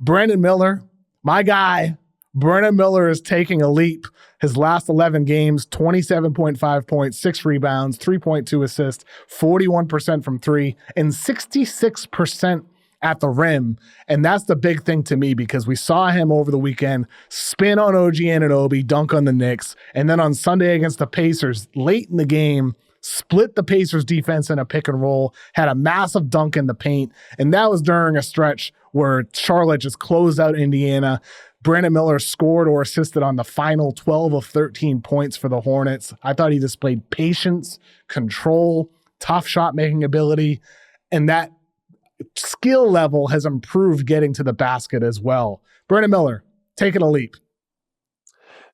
Brandon Miller, my guy. Brandon Miller is taking a leap. His last 11 games, 27.5 points, 6 rebounds, 3.2 assists, 41% from 3, and 66% at the rim. And that's the big thing to me, because we saw him over the weekend spin on OG Anunoby, dunk on the Knicks, and then on Sunday against the Pacers, late in the game, split the Pacers defense in a pick and roll, had a massive dunk in the paint, and that was during a stretch where Charlotte just closed out Indiana. Brandon Miller scored or assisted on the final 12 of 13 points for the Hornets. I thought he displayed patience, control, tough shot-making ability, and that skill level has improved getting to the basket as well. Brandon Miller, taking a leap.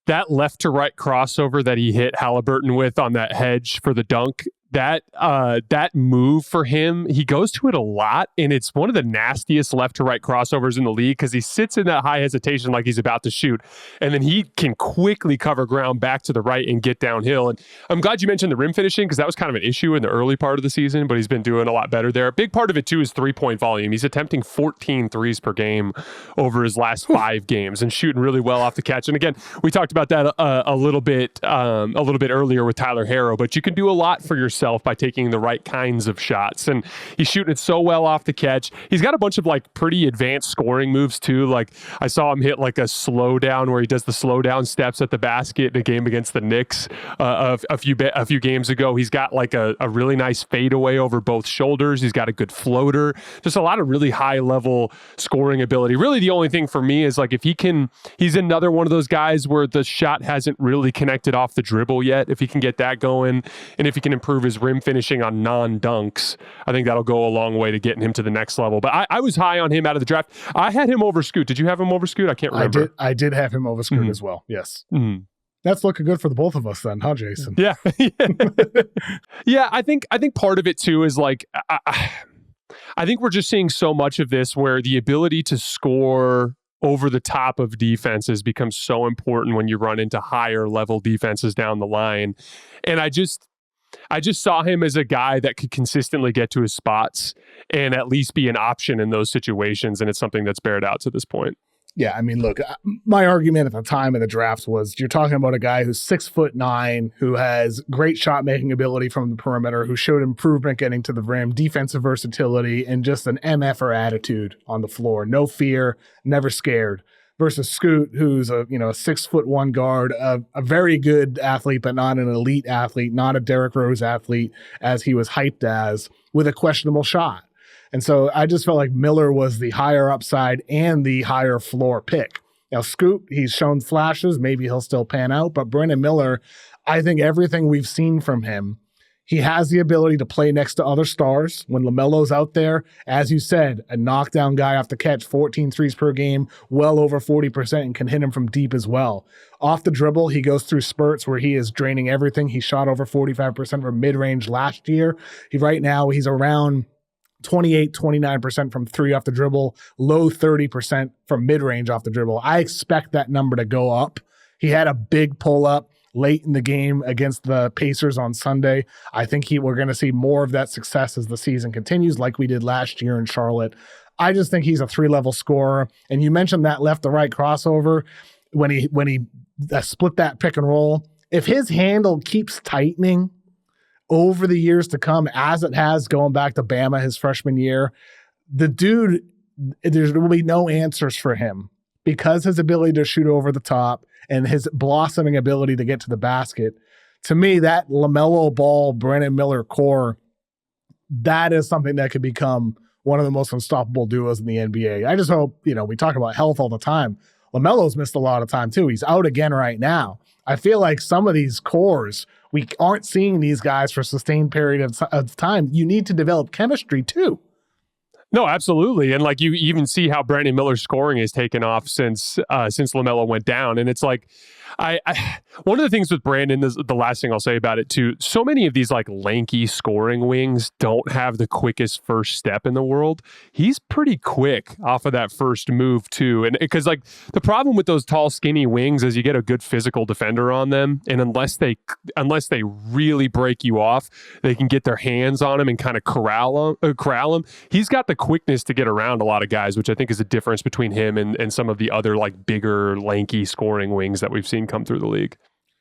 That left to right crossover that he hit Halliburton with on that hedge for the dunk, that move for him, he goes to it a lot, and it's one of the nastiest left to right crossovers in the league, because he sits in that high hesitation like he's about to shoot, and then he can quickly cover ground back to the right and get downhill. And I'm glad you mentioned the rim finishing, because that was kind of an issue in the early part of the season, but he's been doing a lot better there. A big part of it too is 3-point volume. He's attempting 14 threes per game over his last 5 games and shooting really well off the catch. And again, we talked about that a little bit earlier with Tyler Herro, but you can do a lot for yourself by taking the right kinds of shots, and he's shooting it so well off the catch. He's got a bunch of like pretty advanced scoring moves too. Like I saw him hit like a slow down where he does the slow down steps at the basket in a game against the Knicks a few games ago. He's got like a really nice fadeaway over both shoulders. He's got a good floater. Just a lot of really high level scoring ability. Really, the only thing for me is like if he's another one of those guys where the shot hasn't really connected off the dribble yet. If he can get that going, and if he can improve his rim finishing on non-dunks, I think that'll go a long way to getting him to the next level. But I was high on him out of the draft. I had him over Scoot. Did you have him over Scoot? I can't remember. I did have him over Scoot as well. Yes. Mm-hmm. That's looking good for the both of us then, huh, Jason? Yeah. Yeah, I think part of it too is like, I think we're just seeing so much of this where the ability to score over the top of defenses becomes so important when you run into higher level defenses down the line. And I just saw him as a guy that could consistently get to his spots and at least be an option in those situations. And it's something that's bared out to this point. Yeah, I mean, look, my argument at the time of the draft was you're talking about a guy who's 6'9", who has great shot-making ability from the perimeter, who showed improvement getting to the rim, defensive versatility, and just an MFer attitude on the floor. No fear, never scared. Versus Scoot, who's a 6'1" guard, a very good athlete, but not an elite athlete, not a Derrick Rose athlete as he was hyped as, with a questionable shot. And so I just felt like Miller was the higher upside and the higher floor pick. Now, Scoot, he's shown flashes. Maybe he'll still pan out. But Brandon Miller, I think everything we've seen from him, he has the ability to play next to other stars. When LaMelo's out there, as you said, a knockdown guy off the catch, 14 threes per game, well over 40%, and can hit him from deep as well. Off the dribble, he goes through spurts where he is draining everything. He shot over 45% from mid-range last year. Right now, he's around 28, 29% from 3 off the dribble, low 30% from mid-range off the dribble. I expect that number to go up. He had a big pull-up late in the game against the Pacers on Sunday. I think we're going to see more of that success as the season continues, like we did last year in Charlotte. I just think he's a 3-level scorer. And you mentioned that left to right crossover when he split that pick and roll. If his handle keeps tightening over the years to come, as it has going back to Bama his freshman year, the dude, there will be no answers for him because his ability to shoot over the top and his blossoming ability to get to the basket. To me, that LaMelo Ball, Brandon Miller core, that is something that could become one of the most unstoppable duos in the NBA. I just hope, we talk about health all the time. LaMelo's missed a lot of time too. He's out again right now. I feel like some of these cores, we aren't seeing these guys for a sustained period of time. You need to develop chemistry too. No, absolutely. And like you even see how Brandon Miller's scoring has taken off since LaMelo went down. And it's like, I one of the things with Brandon is the last thing I'll say about it too. So many of these like lanky scoring wings don't have the quickest first step in the world. He's pretty quick off of that first move too. And because like the problem with those tall, skinny wings is you get a good physical defender on them. And unless they really break you off, they can get their hands on him and kind of corral him. He's got the quickness to get around a lot of guys, which I think is a difference between him and some of the other like bigger, lanky scoring wings that we've seen come through the league.